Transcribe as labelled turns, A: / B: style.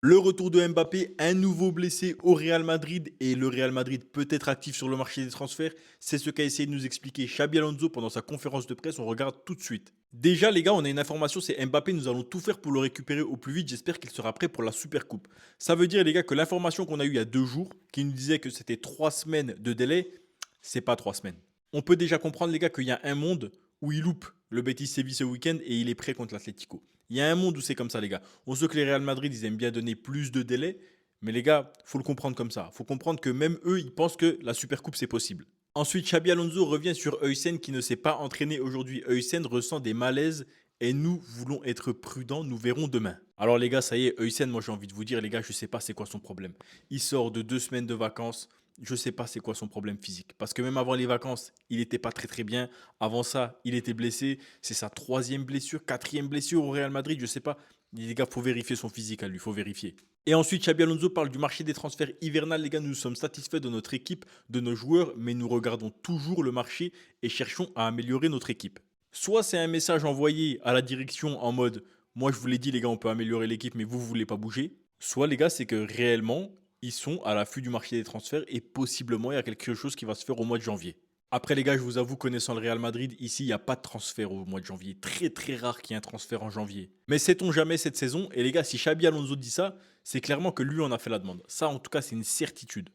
A: Le retour de Mbappé, un nouveau blessé au Real Madrid et le Real Madrid peut être actif sur le marché des transferts. C'est ce qu'a essayé de nous expliquer Xabi Alonso pendant sa conférence de presse. On regarde tout de suite. Déjà les gars, on a une information, c'est Mbappé. Nous allons tout faire pour le récupérer au plus vite. J'espère qu'il sera prêt pour la Super Coupe. Ça veut dire les gars que l'information qu'on a eue il y a 2 jours, qui nous disait que c'était 3 semaines de délai, c'est pas 3 semaines. On peut déjà comprendre les gars qu'il y a un monde où il loupe le Betis Séville ce week-end et il est prêt contre l'Atlético. Il y a un monde où c'est comme ça, les gars. On sait que les Real Madrid, ils aiment bien donner plus de délais, mais les gars, faut le comprendre comme ça. Faut comprendre que même eux, ils pensent que la Supercoupe, c'est possible. Ensuite, Xabi Alonso revient sur Heusen qui ne s'est pas entraîné aujourd'hui. Heusen ressent des malaises et nous voulons être prudents. Nous verrons demain. Alors les gars, ça y est, Heusen, moi j'ai envie de vous dire, les gars, je sais pas c'est quoi son problème. Il sort de 2 semaines de vacances. Je sais pas c'est quoi son problème physique. Parce que même avant les vacances, il n'était pas très très bien. Avant ça, il était blessé. C'est sa troisième blessure, quatrième blessure au Real Madrid. Je sais pas. Les gars, faut vérifier son physique à lui. Faut vérifier. Et ensuite, Xabi Alonso parle du marché des transferts hivernal. Les gars, nous sommes satisfaits de notre équipe, de nos joueurs, mais nous regardons toujours le marché et cherchons à améliorer notre équipe. Soit c'est un message envoyé à la direction en mode moi je vous l'ai dit les gars, on peut améliorer l'équipe, mais vous voulez pas bouger. Soit les gars, c'est que réellement, ils sont à l'affût du marché des transferts et possiblement il y a quelque chose qui va se faire au mois de janvier. Après les gars, je vous avoue, connaissant le Real Madrid, ici il n'y a pas de transfert au mois de janvier. Très très rare qu'il y ait un transfert en janvier. Mais sait-on jamais cette saison? Et les gars, si Xabi Alonso dit ça, c'est clairement que lui en a fait la demande. Ça en tout cas, c'est une certitude.